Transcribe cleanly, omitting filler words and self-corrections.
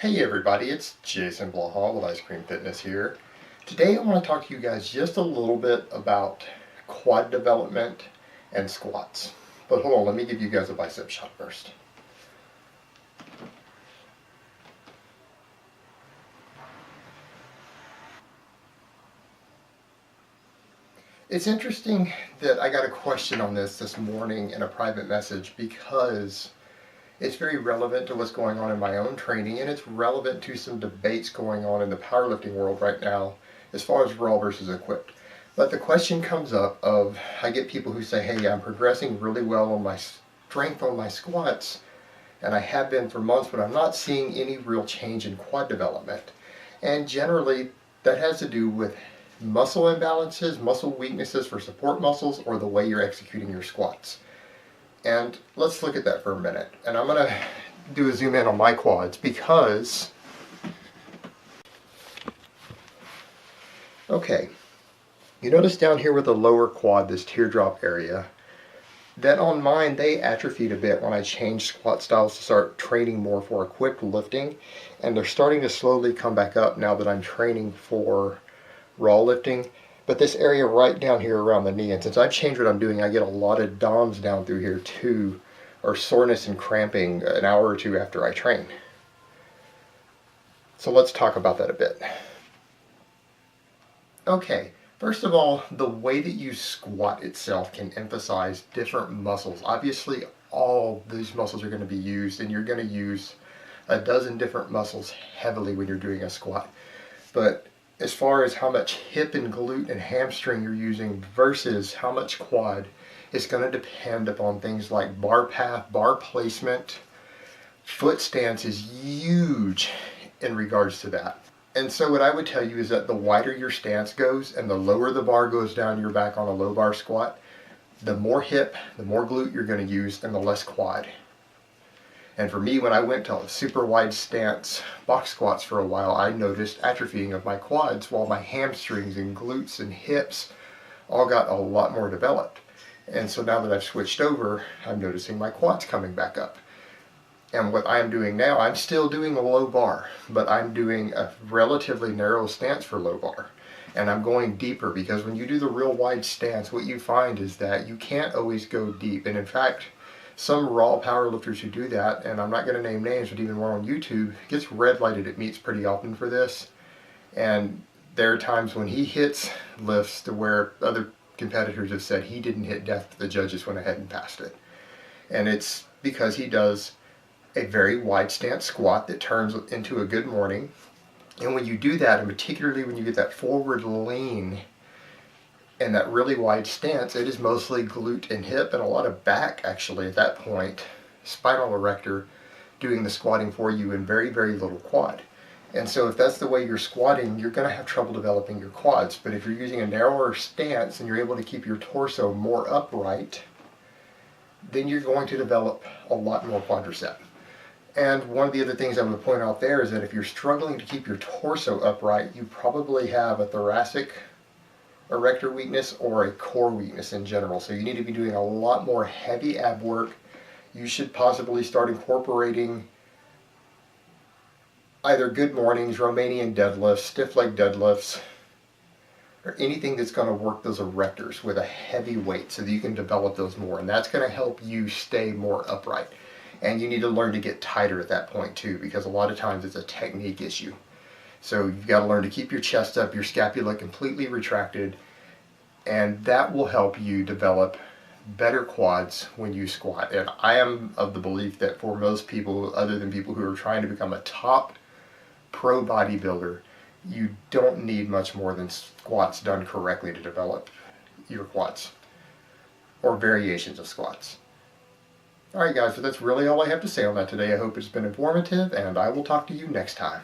Hey everybody, it's Jason Blaha with Ice Cream Fitness here. Today I want to talk to you guys just a little bit about quad development and squats. But hold on, let me give you guys a bicep shot first. It's interesting that I got a question on this morning in a private message because it's very relevant to what's going on in my own training, and it's relevant to some debates going on in the powerlifting world right now as far as raw versus equipped. But the question comes up of, I get people who say, hey, I'm progressing really well on my strength on my squats, and I have been for months, but I'm not seeing any real change in quad development. And generally, that has to do with muscle imbalances, muscle weaknesses for support muscles, or the way you're executing your squats. And let's look at that for a minute. And I'm going to do a zoom in on my quads because, okay, you notice down here with the lower quad, this teardrop area, that on mine, they atrophied a bit when I changed squat styles to start training more for equipped lifting. And they're starting to slowly come back up now that I'm training for raw lifting. But this area right down here around the knee, and since I've changed what I'm doing, I get a lot of DOMs down through here too, or soreness and cramping an hour or two after I train. So let's talk about that a bit. Okay, first of all, the way that you squat itself can emphasize different muscles. Obviously, all these muscles are going to be used, and you're going to use a dozen different muscles heavily when you're doing a squat. But as far as how much hip and glute and hamstring you're using versus how much quad is going to depend upon things like bar path, bar placement. Foot stance is huge in regards to that. And so what I would tell you is that the wider your stance goes and the lower the bar goes down your back on a low bar squat, the more hip, the more glute you're going to use and the less quad. And for me, when I went to super wide stance box squats for a while, I noticed atrophying of my quads while my hamstrings and glutes and hips all got a lot more developed. And so now that I've switched over, I'm noticing my quads coming back up. And what I'm doing now, I'm still doing a low bar, but I'm doing a relatively narrow stance for low bar. And I'm going deeper because when you do the real wide stance, what you find is that you can't always go deep. And in fact, some raw powerlifters who do that, and I'm not going to name names, but even one on YouTube, gets red lighted at meets pretty often for this. And there are times when he hits lifts to where other competitors have said he didn't hit death, the judges went ahead and passed it. And it's because he does a very wide stance squat that turns into a good morning. And when you do that, and particularly when you get that forward lean and that really wide stance, it is mostly glute and hip and a lot of back actually at that point, spinal erector doing the squatting for you and very, very little quad. And so if that's the way you're squatting, you're going to have trouble developing your quads. But if you're using a narrower stance and you're able to keep your torso more upright, then you're going to develop a lot more quadricep. And one of the other things I would point out there is that if you're struggling to keep your torso upright, you probably have a thoracic erector weakness or a core weakness in general. So you need to be doing a lot more heavy ab work. You should possibly start incorporating either good mornings, Romanian deadlifts, stiff leg deadlifts, or anything that's going to work those erectors with a heavy weight so that you can develop those more. And that's going to help you stay more upright. And you need to learn to get tighter at that point too, because a lot of times it's a technique issue. So you've got to learn to keep your chest up, your scapula completely retracted, and that will help you develop better quads when you squat. And I am of the belief that for most people, other than people who are trying to become a top pro bodybuilder, you don't need much more than squats done correctly to develop your quads, or variations of squats. Alright guys, so that's really all I have to say on that today. I hope it's been informative, and I will talk to you next time.